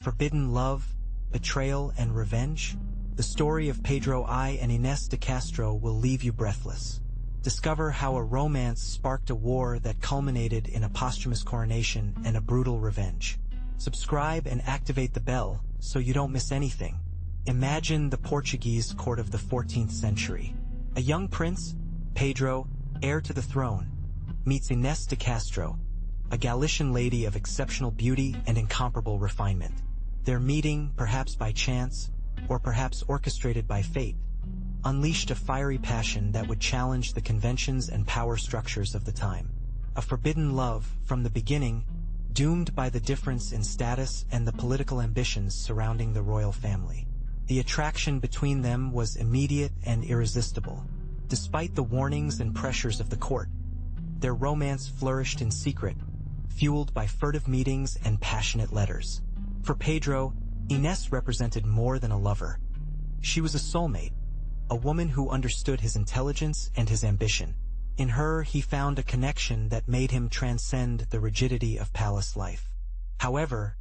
Forbidden love, betrayal, and revenge? The story of Pedro I and Inés de Castro will leave you breathless. Discover how a romance sparked a war that culminated in a posthumous coronation and a brutal revenge. Subscribe and activate the bell so you don't miss anything. Imagine the Portuguese court of the 14th century. A young prince, Pedro, heir to the throne, meets Inés de Castro, a Galician lady of exceptional beauty and incomparable refinement. Their meeting, perhaps by chance, or perhaps orchestrated by fate, unleashed a fiery passion that would challenge the conventions and power structures of the time. A forbidden love, from the beginning, doomed by the difference in status and the political ambitions surrounding the royal family. The attraction between them was immediate and irresistible. Despite the warnings and pressures of the court, their romance flourished in secret, fueled by furtive meetings and passionate letters. For Pedro, Inés represented more than a lover. She was a soulmate, a woman who understood his intelligence and his ambition. In her, he found a connection that made him transcend the rigidity of palace life. However,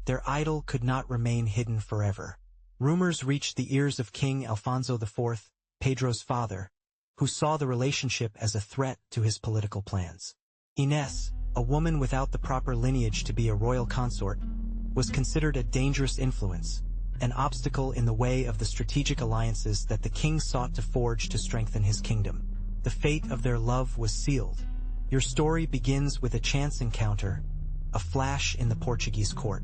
their idyll could not remain hidden forever. Rumors reached the ears of King Alfonso IV, Pedro's father, who saw the relationship as a threat to his political plans. Inés, a woman without the proper lineage to be a royal consort, was considered a dangerous influence, an obstacle in the way of the strategic alliances that the king sought to forge to strengthen his kingdom. The fate of their love was sealed. Your story begins with a chance encounter, a flash in the Portuguese court.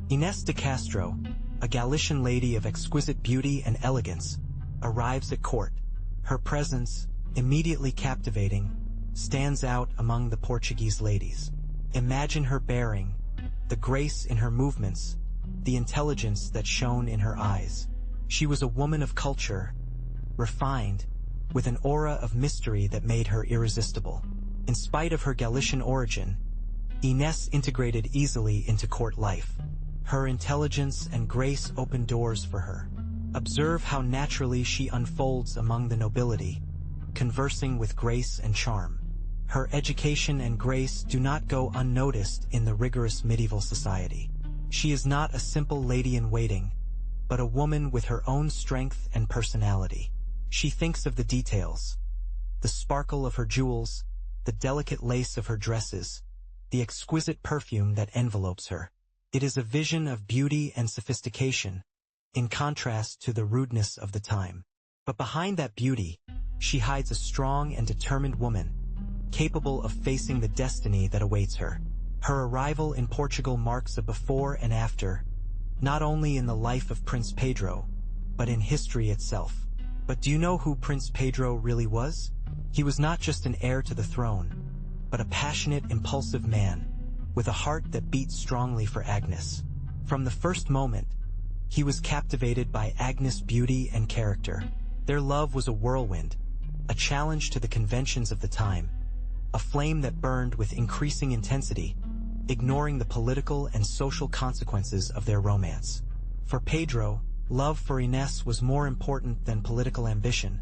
Inés de Castro, a Galician lady of exquisite beauty and elegance, arrives at court. Her presence, immediately captivating, stands out among the Portuguese ladies. Imagine her bearing, the grace in her movements, the intelligence that shone in her eyes. She was a woman of culture, refined, with an aura of mystery that made her irresistible. In spite of her Galician origin, Inés integrated easily into court life. Her intelligence and grace opened doors for her. Observe how naturally she unfolds among the nobility, conversing with grace and charm. Her education and grace do not go unnoticed in the rigorous medieval society. She is not a simple lady-in-waiting, but a woman with her own strength and personality. She thinks of the details, the sparkle of her jewels, the delicate lace of her dresses, the exquisite perfume that envelopes her. It is a vision of beauty and sophistication, in contrast to the rudeness of the time. But behind that beauty, she hides a strong and determined woman, capable of facing the destiny that awaits her. Her arrival in Portugal marks a before and after, not only in the life of Prince Pedro, but in history itself. But do you know who Prince Pedro really was? He was not just an heir to the throne, but a passionate, impulsive man, with a heart that beat strongly for Agnes. From the first moment, he was captivated by Agnes' beauty and character. Their love was a whirlwind, a challenge to the conventions of the time, a flame that burned with increasing intensity, ignoring the political and social consequences of their romance. For Pedro, love for Inés was more important than political ambition,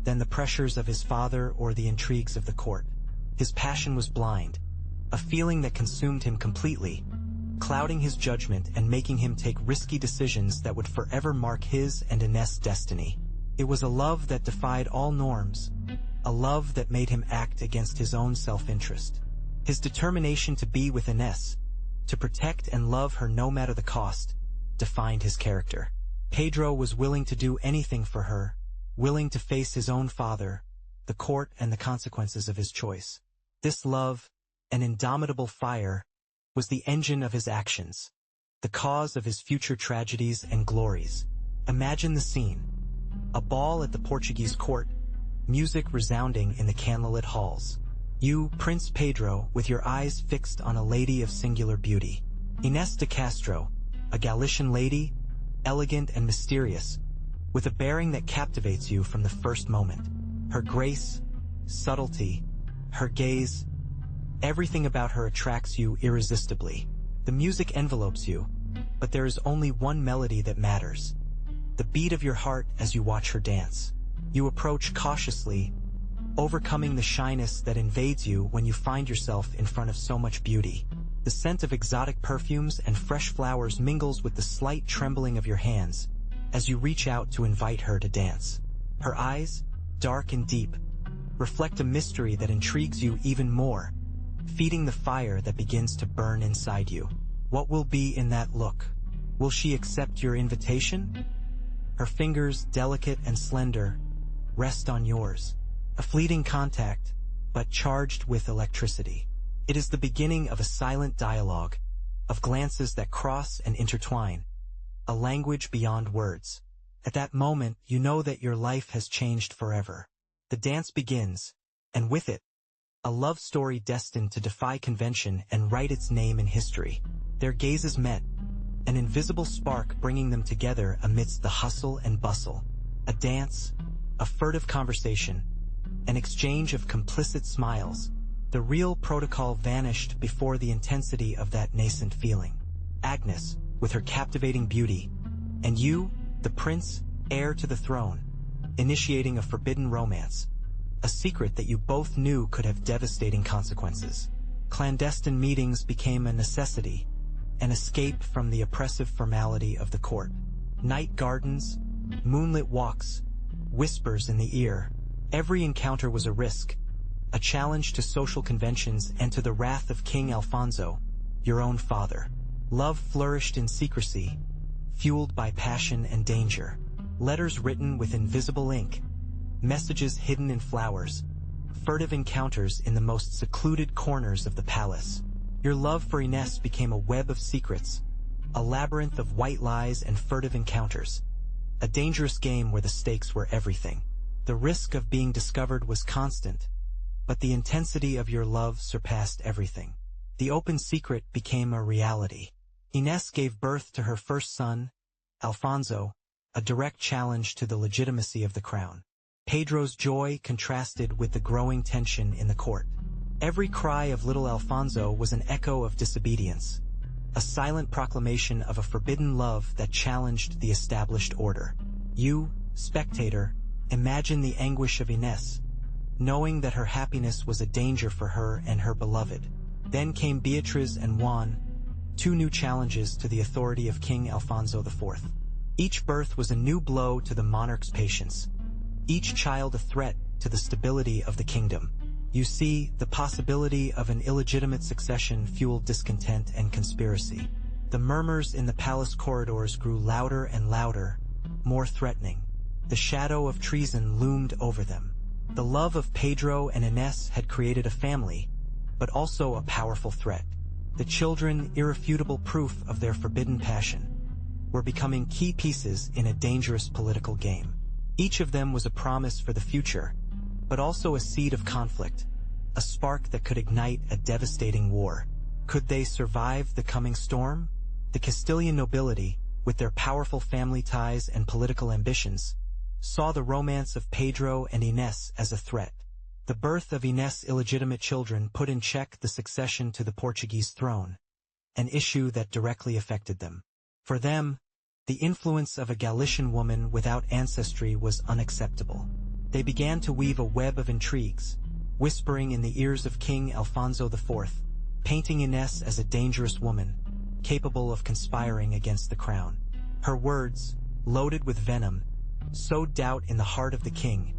than the pressures of his father or the intrigues of the court. His passion was blind, a feeling that consumed him completely, clouding his judgment and making him take risky decisions that would forever mark his and Inés' destiny. It was a love that defied all norms, a love that made him act against his own self-interest. His determination to be with Inés, to protect and love her no matter the cost, defined his character. Pedro was willing to do anything for her, willing to face his own father, the court, and the consequences of his choice. This love, an indomitable fire, was the engine of his actions, the cause of his future tragedies and glories. Imagine the scene. A ball at the Portuguese court, music resounding in the candlelit halls. You, Prince Pedro, with your eyes fixed on a lady of singular beauty. Inés de Castro, a Galician lady, elegant and mysterious, with a bearing that captivates you from the first moment. Her grace, subtlety, her gaze, everything about her attracts you irresistibly. The music envelopes you, but there is only one melody that matters: the beat of your heart as you watch her dance. You approach cautiously, overcoming the shyness that invades you when you find yourself in front of so much beauty. The scent of exotic perfumes and fresh flowers mingles with the slight trembling of your hands as you reach out to invite her to dance. Her eyes, dark and deep, reflect a mystery that intrigues you even more, feeding the fire that begins to burn inside you. What will be in that look? Will she accept your invitation? Her fingers, delicate and slender, rest on yours. A fleeting contact, but charged with electricity. It is the beginning of a silent dialogue, of glances that cross and intertwine, a language beyond words. At that moment, you know that your life has changed forever. The dance begins, and with it, a love story destined to defy convention and write its name in history. Their gazes met, an invisible spark bringing them together amidst the hustle and bustle. A dance, a furtive conversation, an exchange of complicit smiles. The real protocol vanished before the intensity of that nascent feeling. Agnes, with her captivating beauty, and you, the prince, heir to the throne, initiating a forbidden romance, a secret that you both knew could have devastating consequences. Clandestine meetings became a necessity, an escape from the oppressive formality of the court. Night gardens, moonlit walks, whispers in the ear. Every encounter was a risk, a challenge to social conventions and to the wrath of King Alfonso, your own father. Love flourished in secrecy, fueled by passion and danger. Letters written with invisible ink, messages hidden in flowers, furtive encounters in the most secluded corners of the palace. Your love for Ines became a web of secrets, a labyrinth of white lies and furtive encounters. A dangerous game where the stakes were everything. The risk of being discovered was constant, but the intensity of your love surpassed everything. The open secret became a reality. Ines gave birth to her first son, Alfonso, a direct challenge to the legitimacy of the crown. Pedro's joy contrasted with the growing tension in the court. Every cry of little Alfonso was an echo of disobedience, a silent proclamation of a forbidden love that challenged the established order. You, spectator, imagine the anguish of Ines, knowing that her happiness was a danger for her and her beloved. Then came Beatriz and Juan, two new challenges to the authority of King Alfonso IV. Each birth was a new blow to the monarch's patience, each child a threat to the stability of the kingdom. You see, the possibility of an illegitimate succession fueled discontent and conspiracy. The murmurs in the palace corridors grew louder and louder, more threatening. The shadow of treason loomed over them. The love of Pedro and Ines had created a family, but also a powerful threat. The children, irrefutable proof of their forbidden passion, were becoming key pieces in a dangerous political game. Each of them was a promise for the future, but also a seed of conflict, a spark that could ignite a devastating war. Could they survive the coming storm? The Castilian nobility, with their powerful family ties and political ambitions, saw the romance of Pedro and Ines as a threat. The birth of Ines' illegitimate children put in check the succession to the Portuguese throne, an issue that directly affected them. For them, the influence of a Galician woman without ancestry was unacceptable. They began to weave a web of intrigues, whispering in the ears of King Alfonso IV, painting Ines as a dangerous woman, capable of conspiring against the crown. Her words, loaded with venom, sowed doubt in the heart of the king,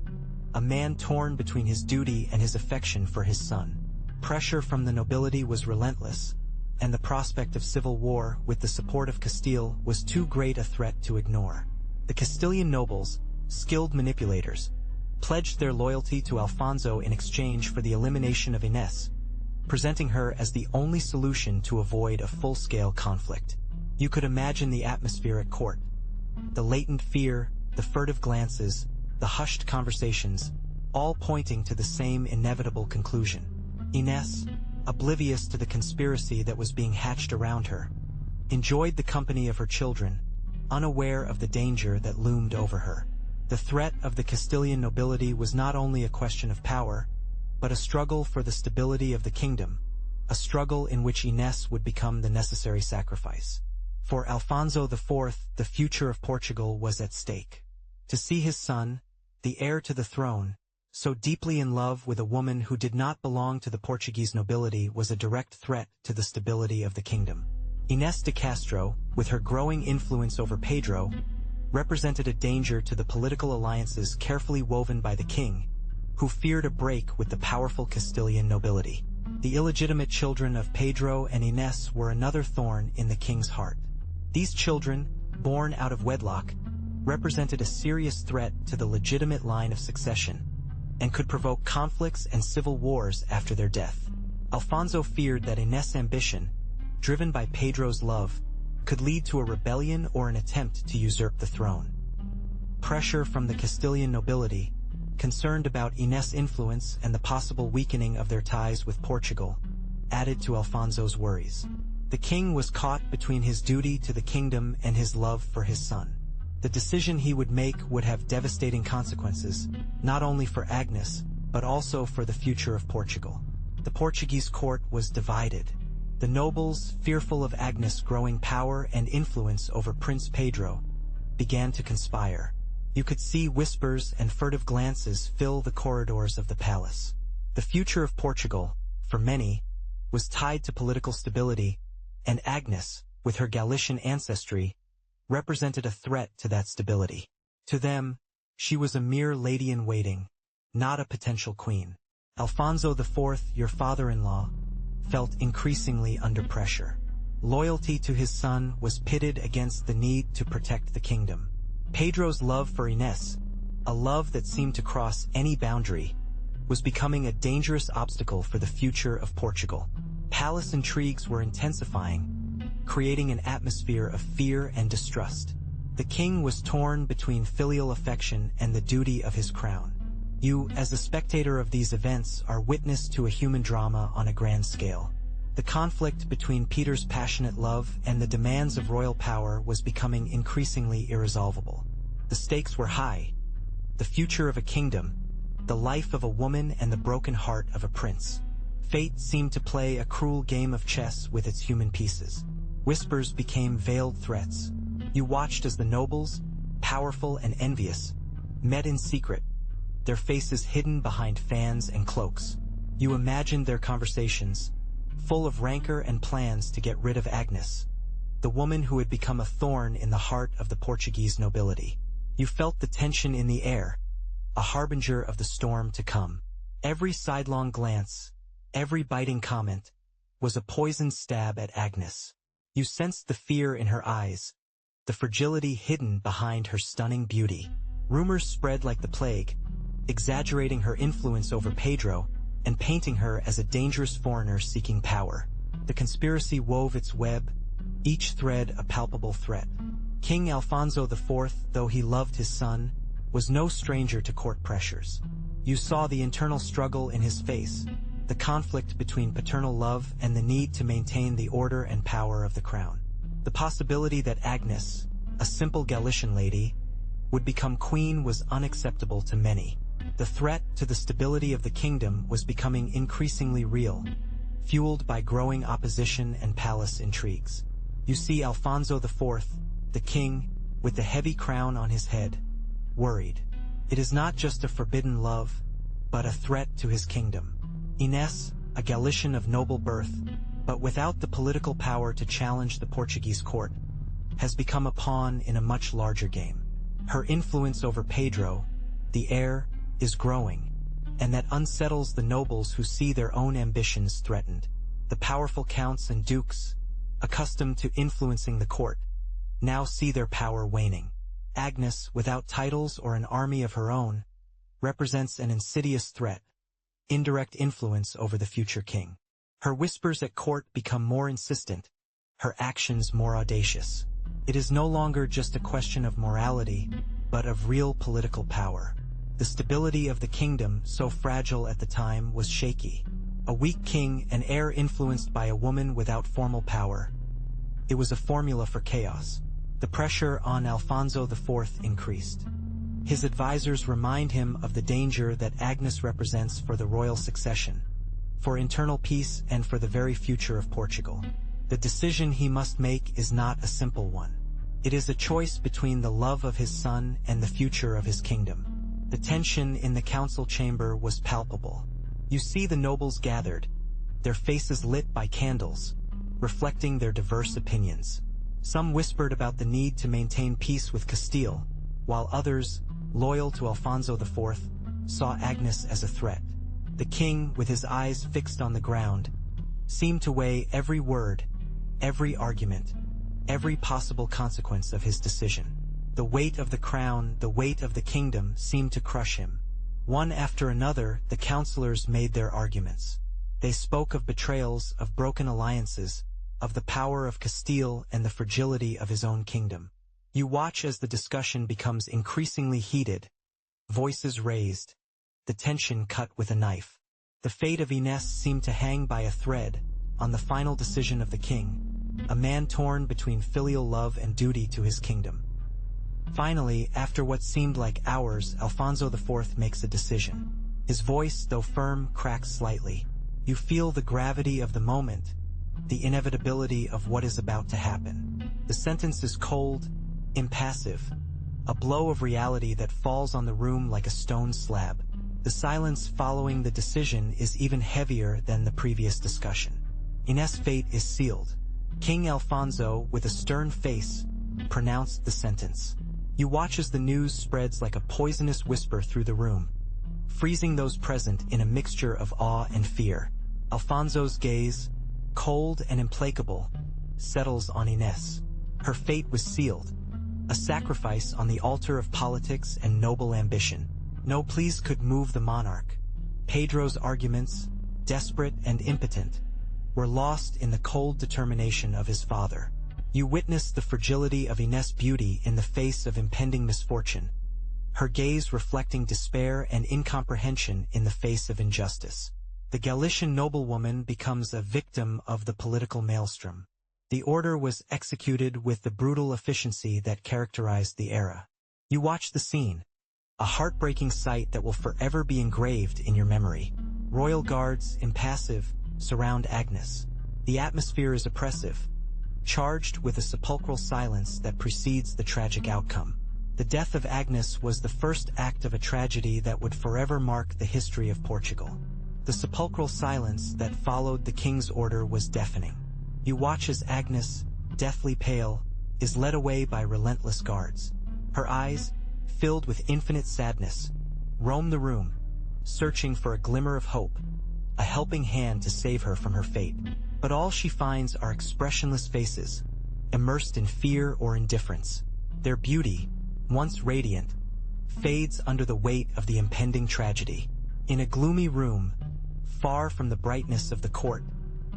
a man torn between his duty and his affection for his son. Pressure from the nobility was relentless, and the prospect of civil war with the support of Castile was too great a threat to ignore. The Castilian nobles, skilled manipulators, pledged their loyalty to Alfonso in exchange for the elimination of Ines, presenting her as the only solution to avoid a full-scale conflict. You could imagine the atmosphere at court. The latent fear, the furtive glances, the hushed conversations, all pointing to the same inevitable conclusion. Ines, oblivious to the conspiracy that was being hatched around her, enjoyed the company of her children, unaware of the danger that loomed over her. The threat of the Castilian nobility was not only a question of power, but a struggle for the stability of the kingdom, a struggle in which Ines would become the necessary sacrifice. For Alfonso IV, the future of Portugal was at stake. To see his son, the heir to the throne, So deeply in love with a woman who did not belong to the Portuguese nobility was a direct threat to the stability of the kingdom. Inés de Castro, with her growing influence over Pedro, represented a danger to the political alliances carefully woven by the king, who feared a break with the powerful Castilian nobility. The illegitimate children of Pedro and Inés were another thorn in the king's heart. These children, born out of wedlock, represented a serious threat to the legitimate line of succession, and could provoke conflicts and civil wars after their death. Alfonso feared that Inés' ambition, driven by Pedro's love, could lead to a rebellion or an attempt to usurp the throne. Pressure from the Castilian nobility, concerned about Inés' influence and the possible weakening of their ties with Portugal, added to Alfonso's worries. The king was caught between his duty to the kingdom and his love for his son. The decision he would make would have devastating consequences, not only for Agnes, but also for the future of Portugal. The Portuguese court was divided. The nobles, fearful of Agnes' growing power and influence over Prince Pedro, began to conspire. You could see whispers and furtive glances fill the corridors of the palace. The future of Portugal, for many, was tied to political stability, and Agnes, with her Galician ancestry, represented a threat to that stability. To them, she was a mere lady-in-waiting, not a potential queen. Alfonso IV, your father-in-law, felt increasingly under pressure. Loyalty to his son was pitted against the need to protect the kingdom. Pedro's love for Inés, a love that seemed to cross any boundary, was becoming a dangerous obstacle for the future of Portugal. Palace intrigues were intensifying, creating an atmosphere of fear and distrust. The king was torn between filial affection and the duty of his crown. You, as a spectator of these events, are witness to a human drama on a grand scale. The conflict between Peter's passionate love and the demands of royal power was becoming increasingly irresolvable. The stakes were high. The future of a kingdom, the life of a woman, and the broken heart of a prince. Fate seemed to play a cruel game of chess with its human pieces. Whispers became veiled threats. You watched as the nobles, powerful and envious, met in secret, their faces hidden behind fans and cloaks. You imagined their conversations, full of rancor and plans to get rid of Agnes, the woman who had become a thorn in the heart of the Portuguese nobility. You felt the tension in the air, a harbinger of the storm to come. Every sidelong glance, every biting comment, was a poisoned stab at Agnes. You sensed the fear in her eyes, the fragility hidden behind her stunning beauty. Rumors spread like the plague, exaggerating her influence over Pedro and painting her as a dangerous foreigner seeking power. The conspiracy wove its web, each thread a palpable threat. King Alfonso IV, though he loved his son, was no stranger to court pressures. You saw the internal struggle in his face, the conflict between paternal love and the need to maintain the order and power of the crown. The possibility that Agnes, a simple Galician lady, would become queen was unacceptable to many. The threat to the stability of the kingdom was becoming increasingly real, fueled by growing opposition and palace intrigues. You see Alfonso IV, the king, with the heavy crown on his head, worried. It is not just a forbidden love, but a threat to his kingdom. Inés, a Galician of noble birth, but without the political power to challenge the Portuguese court, has become a pawn in a much larger game. Her influence over Pedro, the heir, is growing, and that unsettles the nobles who see their own ambitions threatened. The powerful counts and dukes, accustomed to influencing the court, now see their power waning. Agnes, without titles or an army of her own, represents an insidious threat, indirect influence over the future king. Her whispers at court become more insistent, her actions more audacious. It is no longer just a question of morality, but of real political power. The stability of the kingdom, so fragile at the time, was shaky. A weak king, an heir influenced by a woman without formal power. It was a formula for chaos. The pressure on Alfonso IV increased. His advisors remind him of the danger that Agnes represents for the royal succession, for internal peace, and for the very future of Portugal. The decision he must make is not a simple one. It is a choice between the love of his son and the future of his kingdom. The tension in the council chamber was palpable. You see the nobles gathered, their faces lit by candles, reflecting their diverse opinions. Some whispered about the need to maintain peace with Castile, while others, loyal to Alfonso IV, saw Agnes as a threat. The king, with his eyes fixed on the ground, seemed to weigh every word, every argument, every possible consequence of his decision. The weight of the crown, the weight of the kingdom, seemed to crush him. One after another, the councillors made their arguments. They spoke of betrayals, of broken alliances, of the power of Castile and the fragility of his own kingdom. You watch as the discussion becomes increasingly heated, voices raised, the tension cut with a knife. The fate of Ines seemed to hang by a thread on the final decision of the king, a man torn between filial love and duty to his kingdom. Finally, after what seemed like hours, Alfonso IV makes a decision. His voice, though firm, cracks slightly. You feel the gravity of the moment, the inevitability of what is about to happen. The sentence is cold, impassive, a blow of reality that falls on the room like a stone slab. The silence following the decision is even heavier than the previous discussion. Ines' fate is sealed. King Alfonso, with a stern face, pronounced the sentence. You watch as the news spreads like a poisonous whisper through the room, freezing those present in a mixture of awe and fear. Alfonso's gaze, cold and implacable, settles on Ines. Her fate was sealed, a sacrifice on the altar of politics and noble ambition. No pleas could move the monarch. Pedro's arguments, desperate and impotent, were lost in the cold determination of his father. You witnessed the fragility of Ines' beauty in the face of impending misfortune, her gaze reflecting despair and incomprehension in the face of injustice. The Galician noblewoman becomes a victim of the political maelstrom. The order was executed with the brutal efficiency that characterized the era. You watch the scene, a heartbreaking sight that will forever be engraved in your memory. Royal guards, impassive, surround Agnes. The atmosphere is oppressive, charged with a sepulchral silence that precedes the tragic outcome. The death of Agnes was the first act of a tragedy that would forever mark the history of Portugal. The sepulchral silence that followed the king's order was deafening. You watch as Agnes, deathly pale, is led away by relentless guards. Her eyes, filled with infinite sadness, roam the room, searching for a glimmer of hope, a helping hand to save her from her fate. But all she finds are expressionless faces, immersed in fear or indifference. Their beauty, once radiant, fades under the weight of the impending tragedy. In a gloomy room, far from the brightness of the court,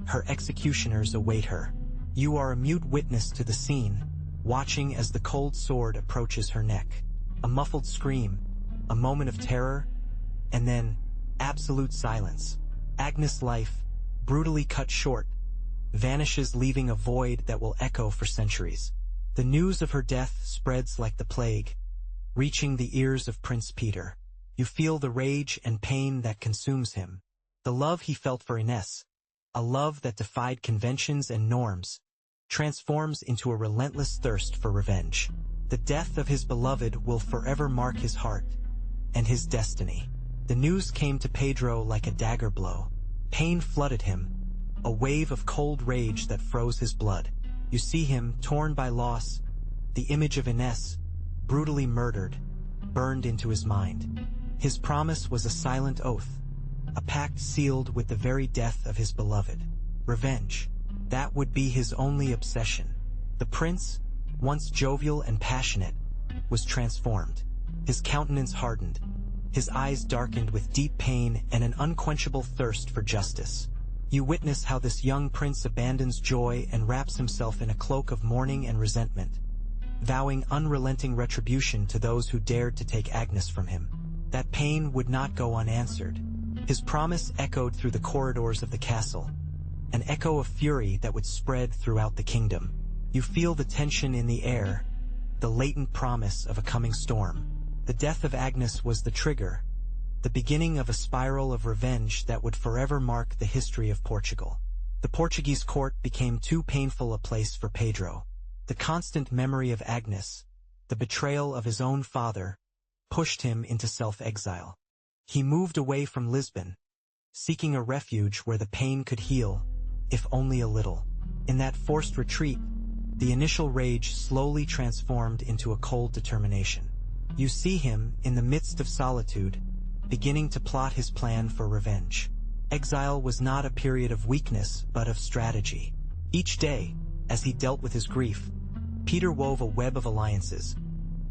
her executioners await her. You are a mute witness to the scene, watching as the cold sword approaches her neck. A muffled scream, a moment of terror, and then absolute silence. Agnes' life, brutally cut short, vanishes, leaving a void that will echo for centuries. The news of her death spreads like the plague, reaching the ears of Prince Peter. You feel the rage and pain that consumes him. The love he felt for Ines, a love that defied conventions and norms, transforms into a relentless thirst for revenge. The death of his beloved will forever mark his heart and his destiny. The news came to Pedro like a dagger blow. Pain flooded him, a wave of cold rage that froze his blood. You see him, torn by loss, the image of Ines, brutally murdered, burned into his mind. His promise was a silent oath, a pact sealed with the very death of his beloved. Revenge, that would be his only obsession. The prince, once jovial and passionate, was transformed. His countenance hardened, his eyes darkened with deep pain and an unquenchable thirst for justice. You witness how this young prince abandons joy and wraps himself in a cloak of mourning and resentment, vowing unrelenting retribution to those who dared to take Agnes from him. That pain would not go unanswered. His promise echoed through the corridors of the castle, an echo of fury that would spread throughout the kingdom. You feel the tension in the air, the latent promise of a coming storm. The death of Agnes was the trigger, the beginning of a spiral of revenge that would forever mark the history of Portugal. The Portuguese court became too painful a place for Pedro. The constant memory of Agnes, the betrayal of his own father, pushed him into self-exile. He moved away from Lisbon, seeking a refuge where the pain could heal, if only a little. In that forced retreat, the initial rage slowly transformed into a cold determination. You see him, in the midst of solitude, beginning to plot his plan for revenge. Exile was not a period of weakness, but of strategy. Each day, as he dealt with his grief, Peter wove a web of alliances,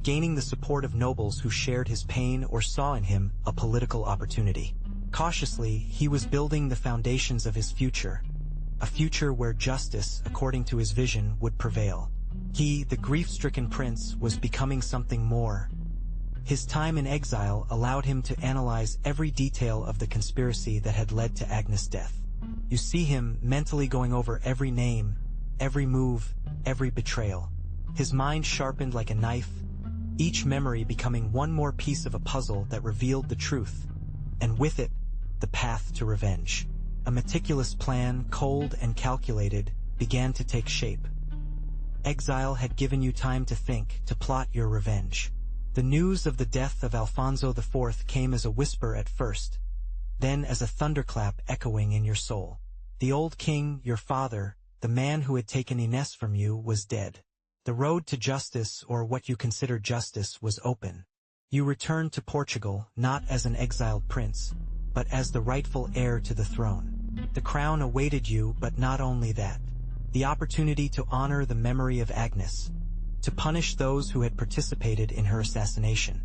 gaining the support of nobles who shared his pain or saw in him a political opportunity. Cautiously, he was building the foundations of his future, a future where justice, according to his vision, would prevail. He, the grief-stricken prince, was becoming something more. His time in exile allowed him to analyze every detail of the conspiracy that had led to Agnes' death. You see him mentally going over every name, every move, every betrayal. His mind sharpened like a knife, each memory becoming one more piece of a puzzle that revealed the truth, and with it, the path to revenge. A meticulous plan, cold and calculated, began to take shape. Exile had given you time to think, to plot your revenge. The news of the death of Alfonso IV came as a whisper at first, then as a thunderclap echoing in your soul. The old king, your father, the man who had taken Ines from you, was dead. The road to justice, or what you considered justice, was open. You returned to Portugal, not as an exiled prince, but as the rightful heir to the throne. The crown awaited you, but not only that. The opportunity to honor the memory of Agnes, to punish those who had participated in her assassination,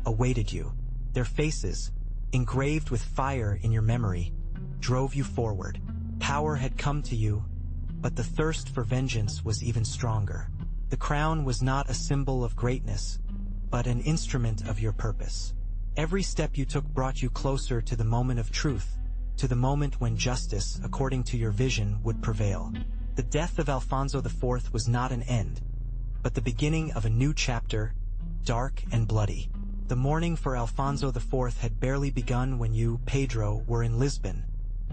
awaited you. Their faces, engraved with fire in your memory, drove you forward. Power had come to you, but the thirst for vengeance was even stronger. The crown was not a symbol of greatness, but an instrument of your purpose. Every step you took brought you closer to the moment of truth, to the moment when justice, according to your vision, would prevail. The death of Alfonso IV was not an end, but the beginning of a new chapter, dark and bloody. The mourning for Alfonso IV had barely begun when you, Pedro, were in Lisbon,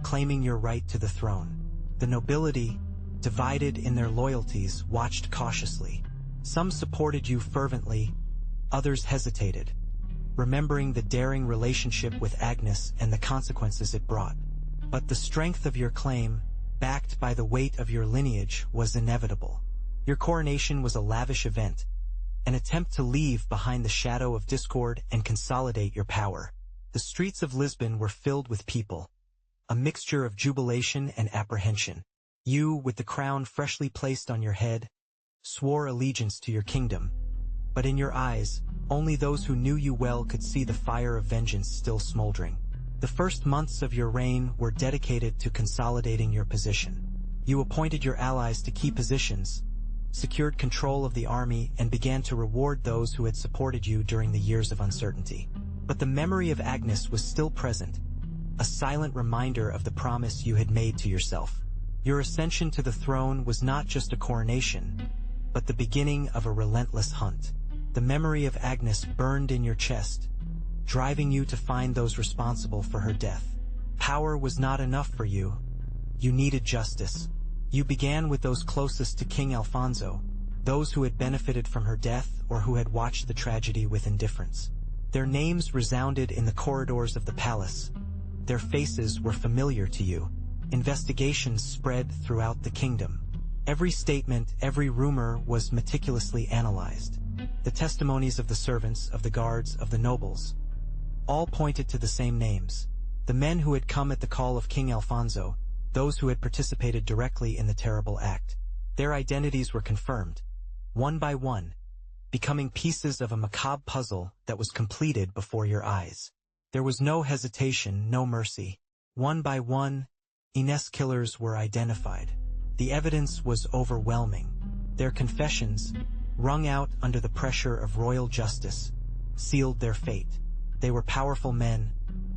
claiming your right to the throne. The nobility, divided in their loyalties, watched cautiously. Some supported you fervently, others hesitated, remembering the daring relationship with Agnes and the consequences it brought. But the strength of your claim, backed by the weight of your lineage, was inevitable. Your coronation was a lavish event, an attempt to leave behind the shadow of discord and consolidate your power. The streets of Lisbon were filled with people, a mixture of jubilation and apprehension. You, with the crown freshly placed on your head, swore allegiance to your kingdom, but in your eyes, only those who knew you well could see the fire of vengeance still smoldering. The first months of your reign were dedicated to consolidating your position. You appointed your allies to key positions, secured control of the army, and began to reward those who had supported you during the years of uncertainty. But the memory of Agnes was still present, a silent reminder of the promise you had made to yourself. Your ascension to the throne was not just a coronation, but the beginning of a relentless hunt. The memory of Agnes burned in your chest, driving you to find those responsible for her death. Power was not enough for you. You needed justice. You began with those closest to King Alfonso, those who had benefited from her death or who had watched the tragedy with indifference. Their names resounded in the corridors of the palace. Their faces were familiar to you. Investigations spread throughout the kingdom. Every statement, every rumor was meticulously analyzed. The testimonies of the servants, of the guards, of the nobles, all pointed to the same names. The men who had come at the call of King Alfonso, those who had participated directly in the terrible act. Their identities were confirmed, one by one, becoming pieces of a macabre puzzle that was completed before your eyes. There was no hesitation, no mercy. One by one, Ines killers were identified. The evidence was overwhelming. Their confessions, wrung out under the pressure of royal justice, sealed their fate. They were powerful men,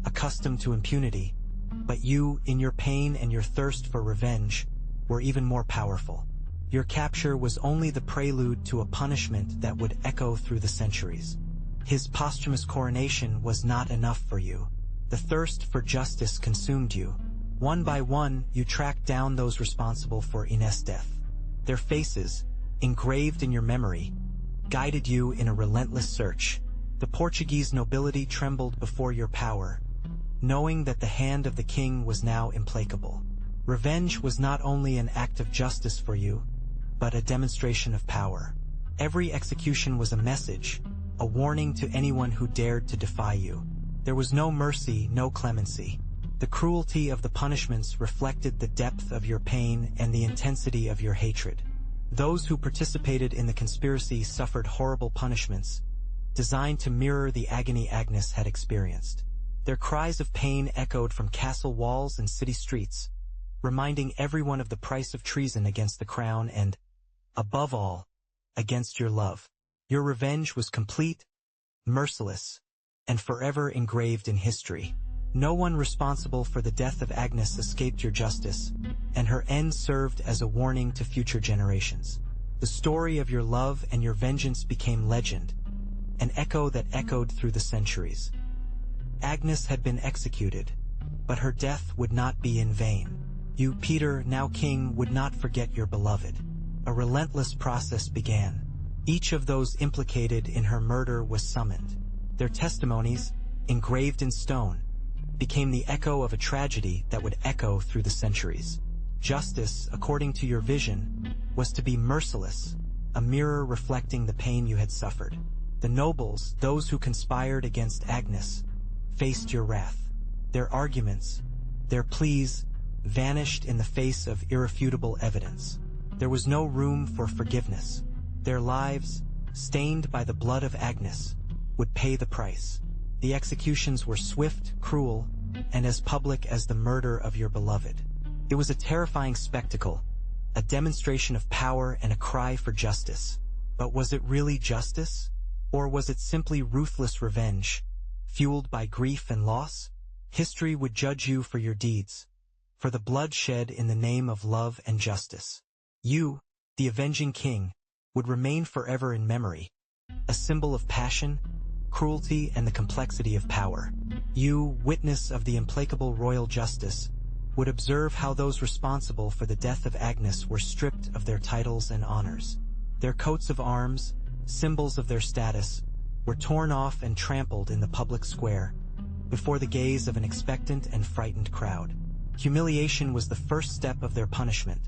accustomed to impunity, but you, in your pain and your thirst for revenge, were even more powerful. Your capture was only the prelude to a punishment that would echo through the centuries. His posthumous coronation was not enough for you. The thirst for justice consumed you. One by one, you tracked down those responsible for Ines' death. Their faces, engraved in your memory, guided you in a relentless search. The Portuguese nobility trembled before your power, knowing that the hand of the king was now implacable. Revenge was not only an act of justice for you, but a demonstration of power. Every execution was a message, a warning to anyone who dared to defy you. There was no mercy, no clemency. The cruelty of the punishments reflected the depth of your pain and the intensity of your hatred. Those who participated in the conspiracy suffered horrible punishments, designed to mirror the agony Agnes had experienced. Their cries of pain echoed from castle walls and city streets, reminding everyone of the price of treason against the crown and, above all, against your love. Your revenge was complete, merciless, and forever engraved in history. No one responsible for the death of Agnes escaped your justice, and her end served as a warning to future generations. The story of your love and your vengeance became legend, an echo that echoed through the centuries. Agnes had been executed, but her death would not be in vain. You, Peter, now king, would not forget your beloved. A relentless process began. Each of those implicated in her murder was summoned. Their testimonies, engraved in stone, became the echo of a tragedy that would echo through the centuries. Justice, according to your vision, was to be merciless, a mirror reflecting the pain you had suffered. The nobles, those who conspired against Agnes, faced your wrath. Their arguments, their pleas, vanished in the face of irrefutable evidence. There was no room for forgiveness. Their lives, stained by the blood of Agnes, would pay the price. The executions were swift, cruel, and as public as the murder of your beloved. It was a terrifying spectacle, a demonstration of power and a cry for justice. But was it really justice? Or was it simply ruthless revenge, fueled by grief and loss? History would judge you for your deeds, for the blood shed in the name of love and justice. You, the avenging king, would remain forever in memory, a symbol of passion, cruelty, and the complexity of power. You, witness of the implacable royal justice, would observe how those responsible for the death of Agnes were stripped of their titles and honors. Their coats of arms, symbols of their status, were torn off and trampled in the public square, before the gaze of an expectant and frightened crowd. Humiliation was the first step of their punishment,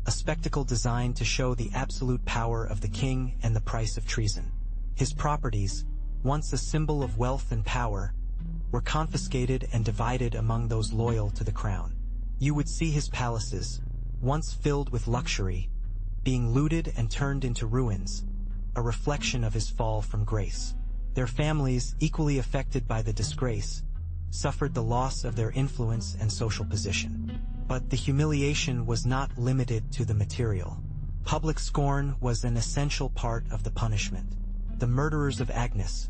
a spectacle designed to show the absolute power of the king and the price of treason. His properties, once a symbol of wealth and power, were confiscated and divided among those loyal to the crown. You would see his palaces, once filled with luxury, being looted and turned into ruins, a reflection of his fall from grace. Their families, equally affected by the disgrace, suffered the loss of their influence and social position. But the humiliation was not limited to the material. Public scorn was an essential part of the punishment. The murderers of Agnes,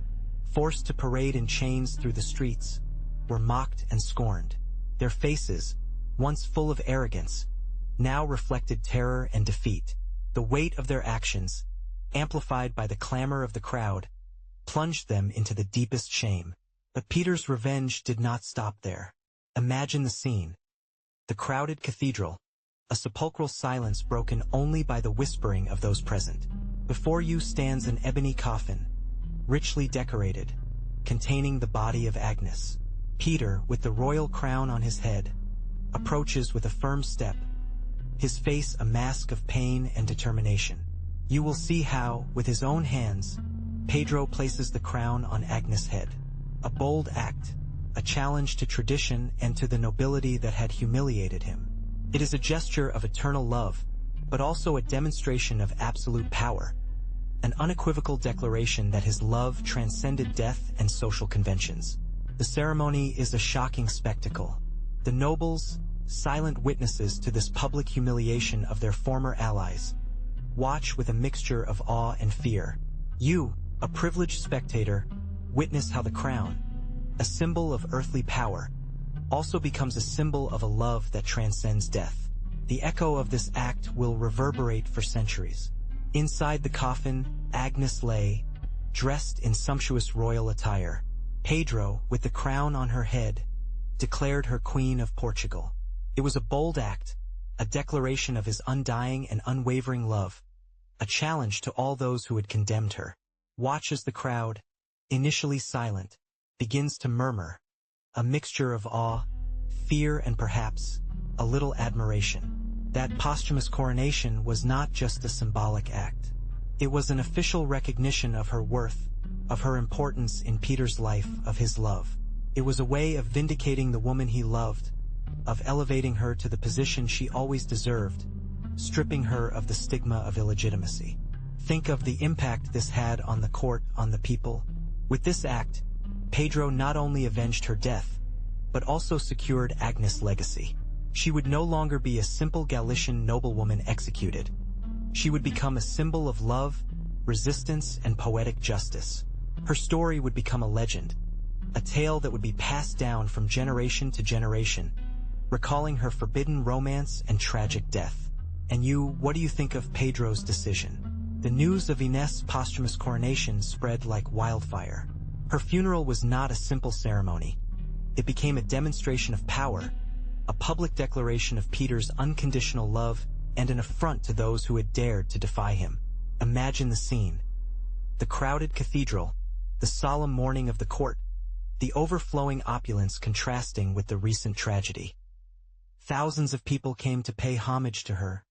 forced to parade in chains through the streets, were mocked and scorned. Their faces, once full of arrogance, now reflected terror and defeat. The weight of their actions, amplified by the clamor of the crowd, plunged them into the deepest shame. But Peter's revenge did not stop there. Imagine the scene. The crowded cathedral, a sepulchral silence broken only by the whispering of those present. Before you stands an ebony coffin, richly decorated, containing the body of Agnes. Peter, with the royal crown on his head, approaches with a firm step, his face a mask of pain and determination. You will see how, with his own hands, Pedro places the crown on Agnes' head. A bold act, a challenge to tradition and to the nobility that had humiliated him. It is a gesture of eternal love, but also a demonstration of absolute power, an unequivocal declaration that his love transcended death and social conventions. The ceremony is a shocking spectacle. The nobles, silent witnesses to this public humiliation of their former allies, watch with a mixture of awe and fear. You, a privileged spectator, witness how the crown, a symbol of earthly power, also becomes a symbol of a love that transcends death. The echo of this act will reverberate for centuries. Inside the coffin, Agnes lay, dressed in sumptuous royal attire. Pedro, with the crown on her head, declared her Queen of Portugal. It was a bold act, a declaration of his undying and unwavering love, a challenge to all those who had condemned her. Watch as the crowd, initially silent, begins to murmur, a mixture of awe, fear, and perhaps a little admiration. That posthumous coronation was not just a symbolic act. It was an official recognition of her worth, of her importance in Peter's life, of his love. It was a way of vindicating the woman he loved, of elevating her to the position she always deserved, stripping her of the stigma of illegitimacy. Think of the impact this had on the court, on the people. With this act, Pedro not only avenged her death, but also secured Agnes' legacy. She would no longer be a simple Galician noblewoman executed. She would become a symbol of love, resistance, and poetic justice. Her story would become a legend, a tale that would be passed down from generation to generation, recalling her forbidden romance and tragic death. And you, what do you think of Pedro's decision? The news of Ines' posthumous coronation spread like wildfire. Her funeral was not a simple ceremony. It became a demonstration of power, a public declaration of Peter's unconditional love, and an affront to those who had dared to defy him. Imagine the scene. The crowded cathedral, the solemn mourning of the court, the overflowing opulence contrasting with the recent tragedy. Thousands of people came to pay homage to her,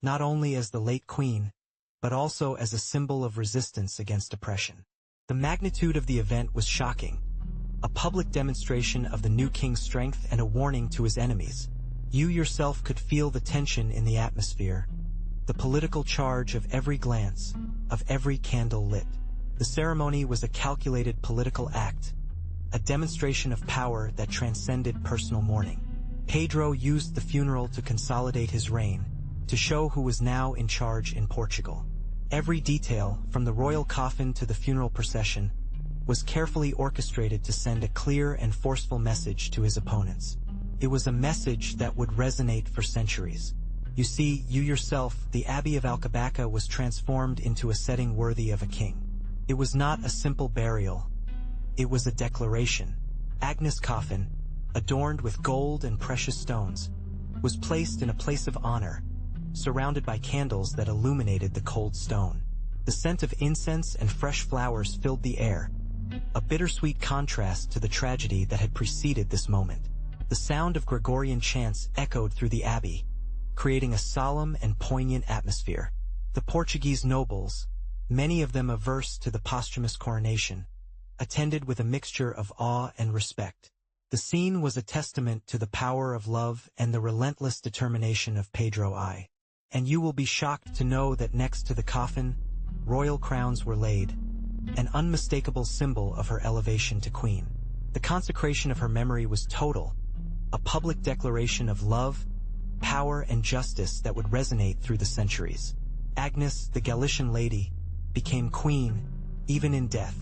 not only as the late queen, but also as a symbol of resistance against oppression. The magnitude of the event was shocking, a public demonstration of the new king's strength and a warning to his enemies. You yourself could feel the tension in the atmosphere, the political charge of every glance, of every candle lit. The ceremony was a calculated political act, a demonstration of power that transcended personal mourning. Pedro used the funeral to consolidate his reign, to show who was now in charge in Portugal. Every detail, from the royal coffin to the funeral procession, was carefully orchestrated to send a clear and forceful message to his opponents. It was a message that would resonate for centuries. You see, you yourself, the Abbey of Alcobaça was transformed into a setting worthy of a king. It was not a simple burial. It was a declaration. Agnes' coffin, adorned with gold and precious stones, was placed in a place of honor, surrounded by candles that illuminated the cold stone. The scent of incense and fresh flowers filled the air, a bittersweet contrast to the tragedy that had preceded this moment. The sound of Gregorian chants echoed through the abbey, creating a solemn and poignant atmosphere. The Portuguese nobles, many of them averse to the posthumous coronation, attended with a mixture of awe and respect. The scene was a testament to the power of love and the relentless determination of Pedro I. And you will be shocked to know that next to the coffin, royal crowns were laid, an unmistakable symbol of her elevation to queen. The consecration of her memory was total, a public declaration of love, power, and justice that would resonate through the centuries. Agnes, the Galician lady, became queen, even in death.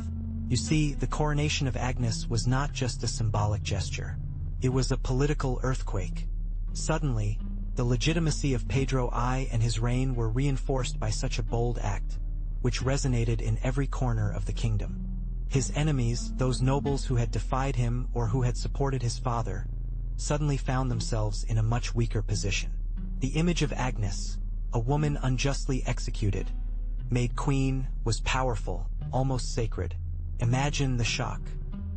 You see, the coronation of Agnes was not just a symbolic gesture. It was a political earthquake. Suddenly, the legitimacy of Pedro I and his reign were reinforced by such a bold act, which resonated in every corner of the kingdom. His enemies, those nobles who had defied him or who had supported his father, suddenly found themselves in a much weaker position. The image of Agnes, a woman unjustly executed, made queen, was powerful, almost sacred. Imagine the shock.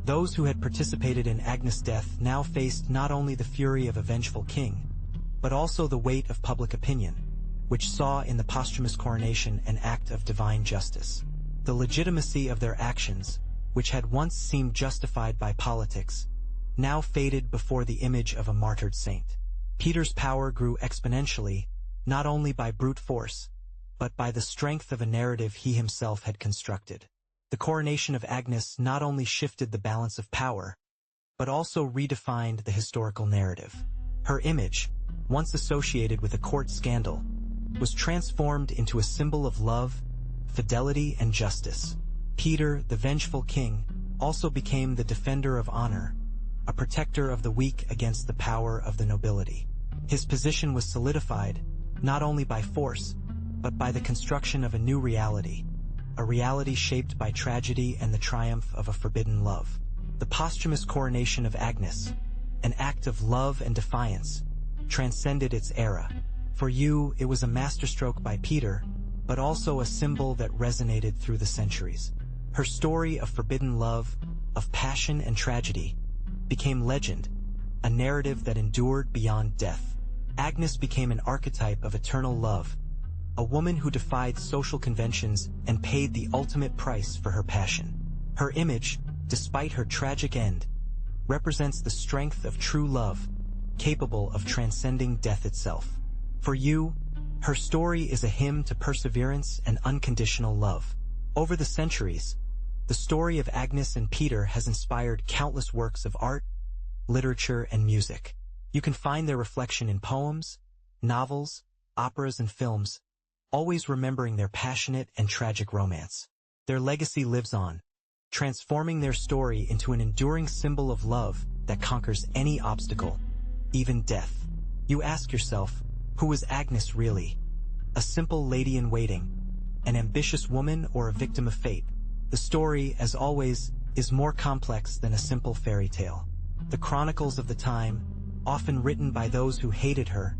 Those who had participated in Agnes' death now faced not only the fury of a vengeful king, but also the weight of public opinion, which saw in the posthumous coronation an act of divine justice. The legitimacy of their actions, which had once seemed justified by politics, now faded before the image of a martyred saint. Peter's power grew exponentially, not only by brute force, but by the strength of a narrative he himself had constructed. The coronation of Agnes not only shifted the balance of power, but also redefined the historical narrative. Her image, once associated with a court scandal, was transformed into a symbol of love, fidelity, and justice. Peter, the vengeful king, also became the defender of honor, a protector of the weak against the power of the nobility. His position was solidified, not only by force, but by the construction of a new reality, a reality shaped by tragedy and the triumph of a forbidden love. The posthumous coronation of Agnes, an act of love and defiance, transcended its era. For you, it was a masterstroke by Peter, but also a symbol that resonated through the centuries. Her story of forbidden love, of passion and tragedy, became legend, a narrative that endured beyond death. Agnes became an archetype of eternal love, a woman who defied social conventions and paid the ultimate price for her passion. Her image, despite her tragic end, represents the strength of true love, capable of transcending death itself. For you, her story is a hymn to perseverance and unconditional love. Over the centuries, the story of Agnes and Peter has inspired countless works of art, literature, and music. You can find their reflection in poems, novels, operas, and films, always remembering their passionate and tragic romance. Their legacy lives on, transforming their story into an enduring symbol of love that conquers any obstacle, even death. You ask yourself, who was Agnes really? A simple lady-in-waiting, an ambitious woman, or a victim of fate? The story, as always, is more complex than a simple fairy tale. The chronicles of the time, often written by those who hated her,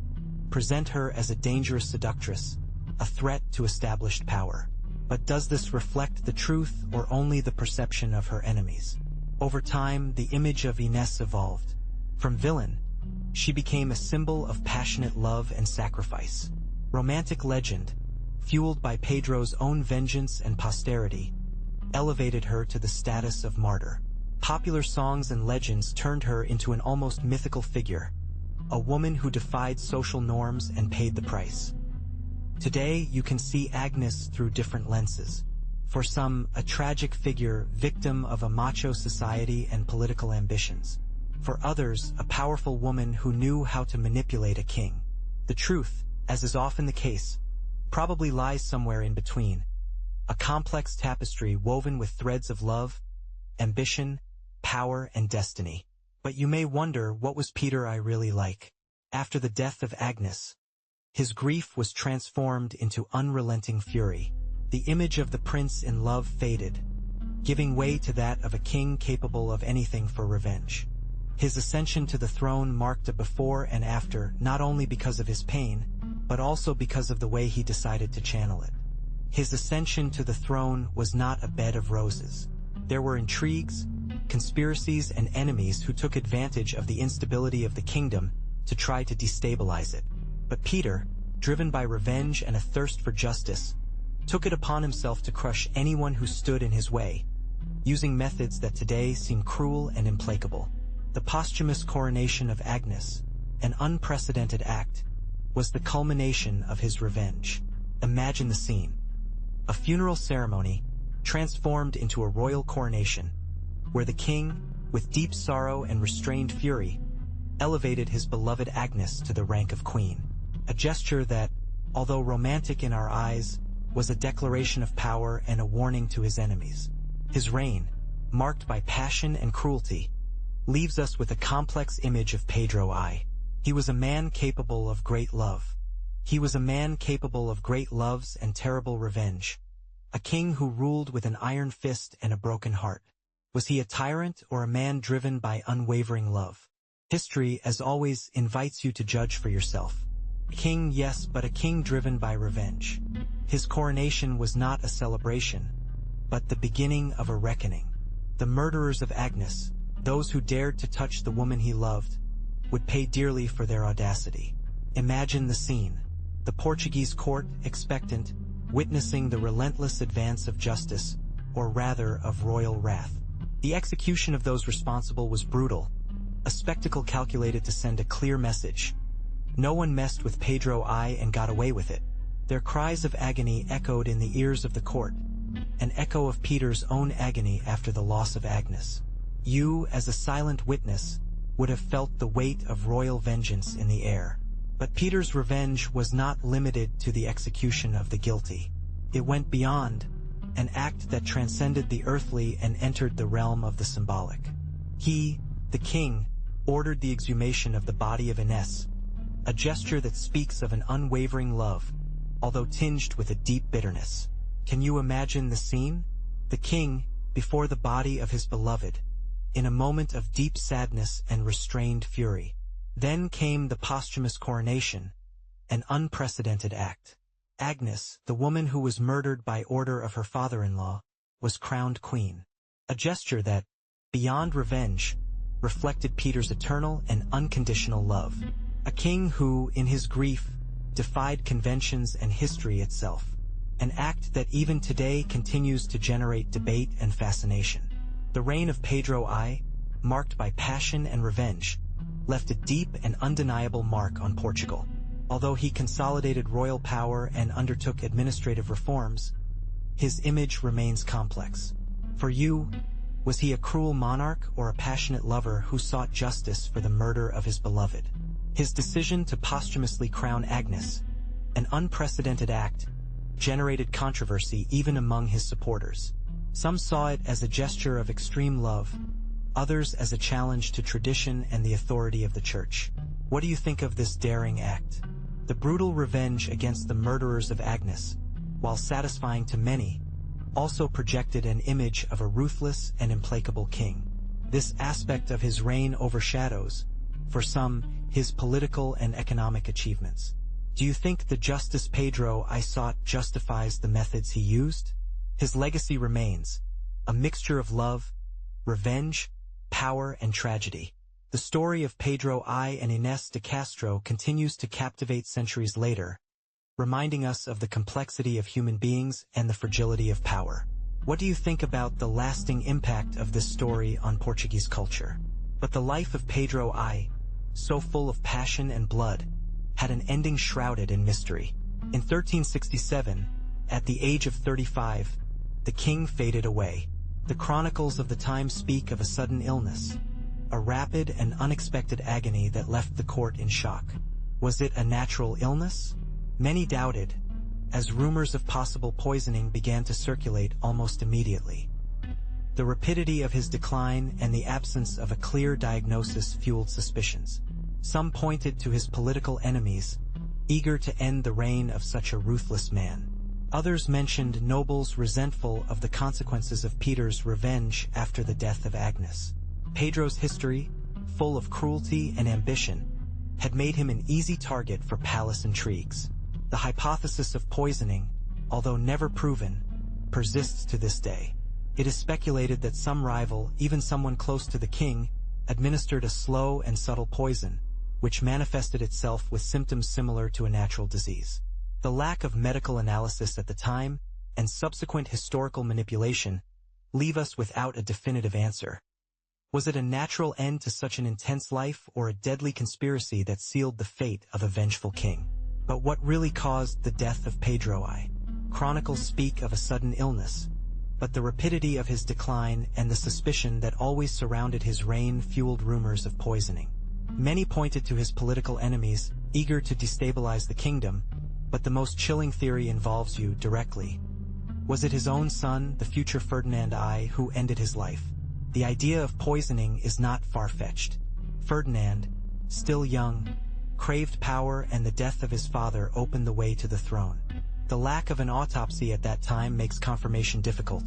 present her as a dangerous seductress, a threat to established power. But does this reflect the truth or only the perception of her enemies? Over time, the image of Ines evolved. From villain, she became a symbol of passionate love and sacrifice. Romantic legend, fueled by Pedro's own vengeance and posterity, elevated her to the status of martyr. Popular songs and legends turned her into an almost mythical figure, a woman who defied social norms and paid the price. Today, you can see Agnes through different lenses. For some, a tragic figure, victim of a macho society and political ambitions. For others, a powerful woman who knew how to manipulate a king. The truth, as is often the case, probably lies somewhere in between. A complex tapestry woven with threads of love, ambition, power, and destiny. But you may wonder, what was Pedro I really like? After the death of Agnes, his grief was transformed into unrelenting fury. The image of the prince in love faded, giving way to that of a king capable of anything for revenge. His ascension to the throne marked a before and after, not only because of his pain, but also because of the way he decided to channel it. His ascension to the throne was not a bed of roses. There were intrigues, conspiracies, and enemies who took advantage of the instability of the kingdom to try to destabilize it. But Peter, driven by revenge and a thirst for justice, took it upon himself to crush anyone who stood in his way, using methods that today seem cruel and implacable. The posthumous coronation of Agnes, an unprecedented act, was the culmination of his revenge. Imagine the scene. A funeral ceremony transformed into a royal coronation, where the king, with deep sorrow and restrained fury, elevated his beloved Agnes to the rank of queen. A gesture that, although romantic in our eyes, was a declaration of power and a warning to his enemies. His reign, marked by passion and cruelty, leaves us with a complex image of Pedro I. He was a man capable of great love. He was a man capable of great loves and terrible revenge. A king who ruled with an iron fist and a broken heart. Was he a tyrant or a man driven by unwavering love? History, as always, invites you to judge for yourself. King, yes, but a king driven by revenge. His coronation was not a celebration, but the beginning of a reckoning. The murderers of Agnes, those who dared to touch the woman he loved, would pay dearly for their audacity. Imagine the scene. The Portuguese court, expectant, witnessing the relentless advance of justice, or rather of royal wrath. The execution of those responsible was brutal, a spectacle calculated to send a clear message. No one messed with Pedro I and got away with it. Their cries of agony echoed in the ears of the court, an echo of Peter's own agony after the loss of Agnes. You, as a silent witness, would have felt the weight of royal vengeance in the air. But Peter's revenge was not limited to the execution of the guilty. It went beyond, an act that transcended the earthly and entered the realm of the symbolic. He, the king, ordered the exhumation of the body of Ines, a gesture that speaks of an unwavering love, although tinged with a deep bitterness. Can you imagine the scene? The king, before the body of his beloved, in a moment of deep sadness and restrained fury. Then came the posthumous coronation, an unprecedented act. Agnes, the woman who was murdered by order of her father-in-law, was crowned queen. A gesture that, beyond revenge, reflected Peter's eternal and unconditional love. A king who, in his grief, defied conventions and history itself. An act that even today continues to generate debate and fascination. The reign of Pedro I, marked by passion and revenge, left a deep and undeniable mark on Portugal. Although he consolidated royal power and undertook administrative reforms, his image remains complex. For you, was he a cruel monarch or a passionate lover who sought justice for the murder of his beloved? His decision to posthumously crown Agnes, an unprecedented act, generated controversy even among his supporters. Some saw it as a gesture of extreme love, others as a challenge to tradition and the authority of the church. What do you think of this daring act? The brutal revenge against the murderers of Agnes, while satisfying to many, also projected an image of a ruthless and implacable king. This aspect of his reign overshadows, for some, his political and economic achievements. Do you think the justice Pedro I sought justifies the methods he used? His legacy remains, a mixture of love, revenge, power, and tragedy. The story of Pedro I and Ines de Castro continues to captivate centuries later, reminding us of the complexity of human beings and the fragility of power. What do you think about the lasting impact of this story on Portuguese culture? But the life of Pedro I, so full of passion and blood, had an ending shrouded in mystery. In 1367, at the age of 35, the king faded away. The chronicles of the time speak of a sudden illness, a rapid and unexpected agony that left the court in shock. Was it a natural illness? Many doubted, as rumors of possible poisoning began to circulate almost immediately. The rapidity of his decline and the absence of a clear diagnosis fueled suspicions. Some pointed to his political enemies, eager to end the reign of such a ruthless man. Others mentioned nobles resentful of the consequences of Peter's revenge after the death of Agnes. Pedro's history, full of cruelty and ambition, had made him an easy target for palace intrigues. The hypothesis of poisoning, although never proven, persists to this day. It is speculated that some rival, even someone close to the king, administered a slow and subtle poison, which manifested itself with symptoms similar to a natural disease. The lack of medical analysis at the time, and subsequent historical manipulation, leave us without a definitive answer. Was it a natural end to such an intense life or a deadly conspiracy that sealed the fate of a vengeful king? But what really caused the death of Pedro I? Chronicles speak of a sudden illness, but the rapidity of his decline and the suspicion that always surrounded his reign fueled rumors of poisoning. Many pointed to his political enemies, eager to destabilize the kingdom, but the most chilling theory involves you directly. Was it his own son, the future Ferdinand I, who ended his life? The idea of poisoning is not far-fetched. Ferdinand, still young, craved power, and the death of his father opened the way to the throne. The lack of an autopsy at that time makes confirmation difficult,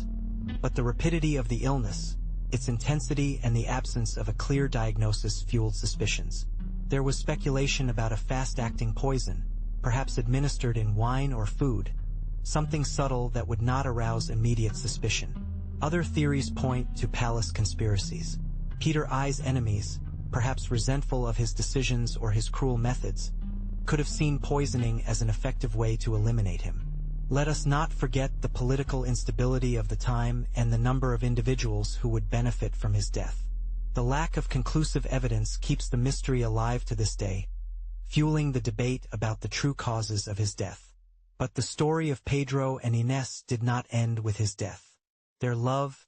but the rapidity of the illness, its intensity, and the absence of a clear diagnosis fueled suspicions. There was speculation about a fast-acting poison, perhaps administered in wine or food, something subtle that would not arouse immediate suspicion. Other theories point to palace conspiracies. Peter I's enemies, perhaps resentful of his decisions or his cruel methods, could have seen poisoning as an effective way to eliminate him. Let us not forget the political instability of the time and the number of individuals who would benefit from his death. The lack of conclusive evidence keeps the mystery alive to this day, fueling the debate about the true causes of his death. But the story of Pedro and Ines did not end with his death. Their love,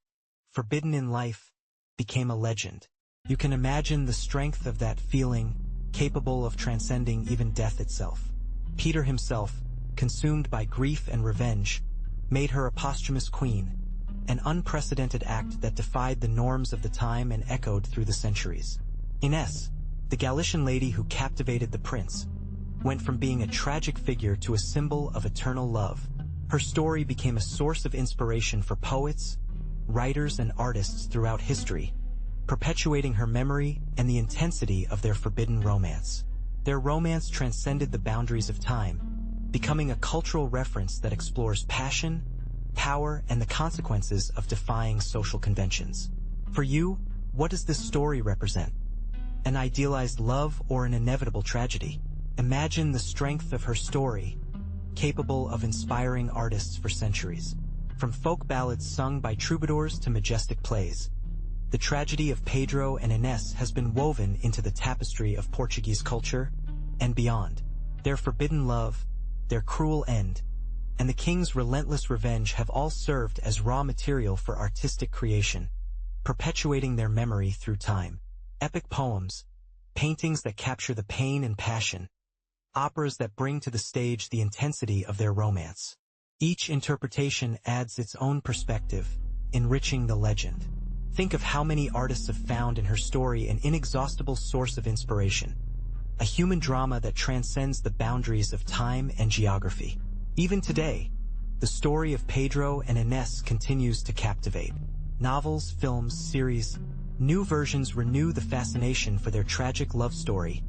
forbidden in life, became a legend. You can imagine the strength of that feeling, capable of transcending even death itself. Peter himself, consumed by grief and revenge, made her a posthumous queen, an unprecedented act that defied the norms of the time and echoed through the centuries. Ines, the Galician lady who captivated the prince, went from being a tragic figure to a symbol of eternal love. Her story became a source of inspiration for poets, writers, and artists throughout history, perpetuating her memory and the intensity of their forbidden romance. Their romance transcended the boundaries of time, becoming a cultural reference that explores passion, power, and the consequences of defying social conventions. For you, what does this story represent? An idealized love or an inevitable tragedy? Imagine the strength of her story, capable of inspiring artists for centuries. From folk ballads sung by troubadours to majestic plays, the tragedy of Pedro and Ines has been woven into the tapestry of Portuguese culture and beyond. Their forbidden love, their cruel end, and the king's relentless revenge have all served as raw material for artistic creation, perpetuating their memory through time. Epic poems, paintings that capture the pain and passion, operas that bring to the stage the intensity of their romance. Each interpretation adds its own perspective, enriching the legend. Think of how many artists have found in her story an inexhaustible source of inspiration, a human drama that transcends the boundaries of time and geography. Even today, the story of Pedro and Ines continues to captivate. Novels, films, series, new versions renew the fascination for their tragic love story,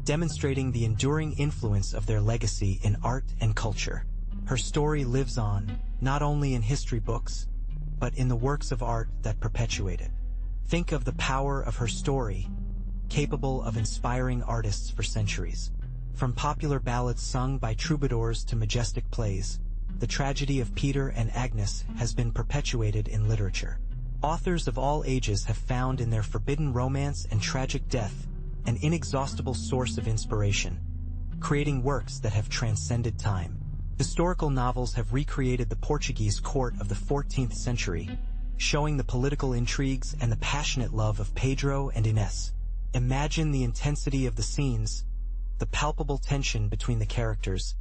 demonstrating the enduring influence of their legacy in art and culture. Her story lives on, not only in history books, but in the works of art that perpetuate it. Think of the power of her story, capable of inspiring artists for centuries. From popular ballads sung by troubadours to majestic plays, the tragedy of Peter and Agnes has been perpetuated in literature. Authors of all ages have found in their forbidden romance and tragic death an inexhaustible source of inspiration, creating works that have transcended time. Historical novels have recreated the Portuguese court of the 14th century, showing the political intrigues and the passionate love of Pedro and Ines. Imagine the intensity of the scenes, the palpable tension between the characters,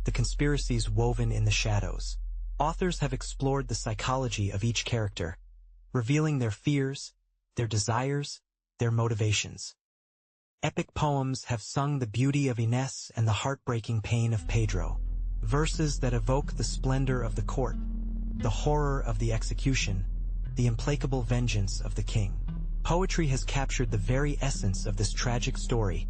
the conspiracies woven in the shadows. Authors have explored the psychology of each character, revealing their fears, their desires, their motivations. Epic poems have sung the beauty of Ines and the heartbreaking pain of Pedro. Verses that evoke the splendor of the court, the horror of the execution, the implacable vengeance of the king. Poetry has captured the very essence of this tragic story,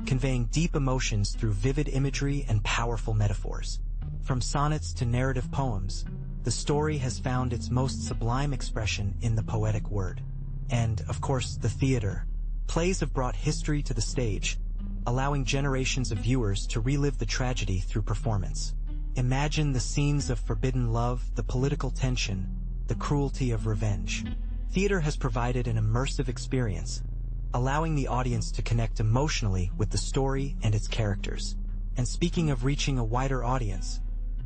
conveying deep emotions through vivid imagery and powerful metaphors. From sonnets to narrative poems, the story has found its most sublime expression in the poetic word. And, of course, the theater. Plays have brought history to the stage, allowing generations of viewers to relive the tragedy through performance. Imagine the scenes of forbidden love, the political tension, the cruelty of revenge. Theater has provided an immersive experience, allowing the audience to connect emotionally with the story and its characters. And speaking of reaching a wider audience,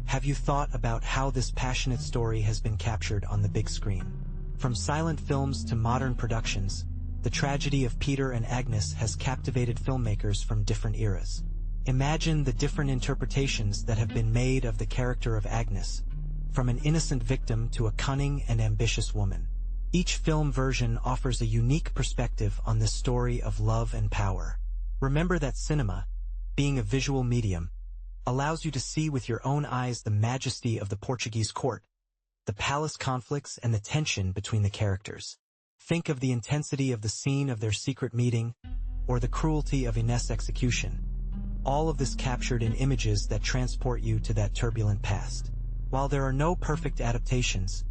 have you thought about how this passionate story has been captured on the big screen? From silent films to modern productions, the tragedy of Peter and Agnes has captivated filmmakers from different eras. Imagine the different interpretations that have been made of the character of Agnes, from an innocent victim to a cunning and ambitious woman. Each film version offers a unique perspective on this story of love and power. Remember that cinema, being a visual medium, allows you to see with your own eyes the majesty of the Portuguese court, the palace conflicts, and the tension between the characters. Think of the intensity of the scene of their secret meeting, or the cruelty of Ines' execution. All of this captured in images that transport you to that turbulent past. While there are no perfect adaptations,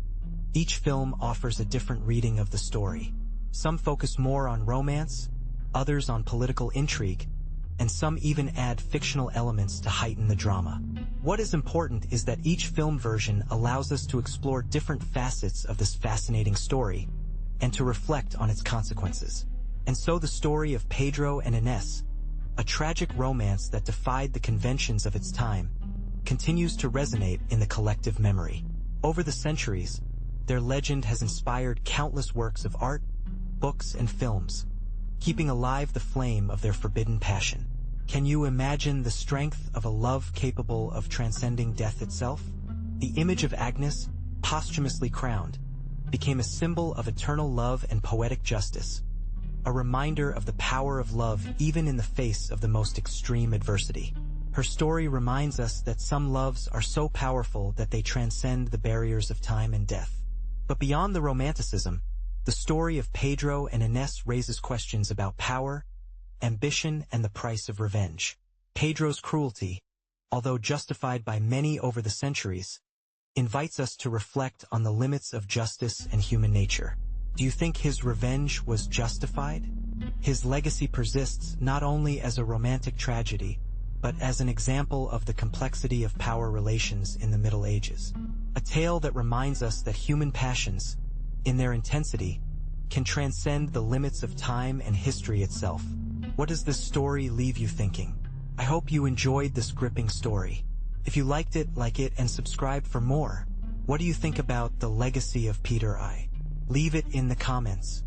each film offers a different reading of the story. Some focus more on romance, others on political intrigue, and some even add fictional elements to heighten the drama. What is important is that each film version allows us to explore different facets of this fascinating story, and to reflect on its consequences. And so the story of Pedro and Ines, a tragic romance that defied the conventions of its time, continues to resonate in the collective memory. Over the centuries, their legend has inspired countless works of art, books, and films, keeping alive the flame of their forbidden passion. Can you imagine the strength of a love capable of transcending death itself? The image of Agnes, posthumously crowned, became a symbol of eternal love and poetic justice, a reminder of the power of love even in the face of the most extreme adversity. Her story reminds us that some loves are so powerful that they transcend the barriers of time and death. But beyond the romanticism, the story of Pedro and Ines raises questions about power, ambition, and the price of revenge. Pedro's cruelty, although justified by many over the centuries, invites us to reflect on the limits of justice and human nature. Do you think his revenge was justified? His legacy persists not only as a romantic tragedy, but as an example of the complexity of power relations in the Middle Ages. A tale that reminds us that human passions, in their intensity, can transcend the limits of time and history itself. What does this story leave you thinking? I hope you enjoyed this gripping story. If you liked it, like it and subscribe for more. What do you think about the legacy of Pedro I? Leave it in the comments.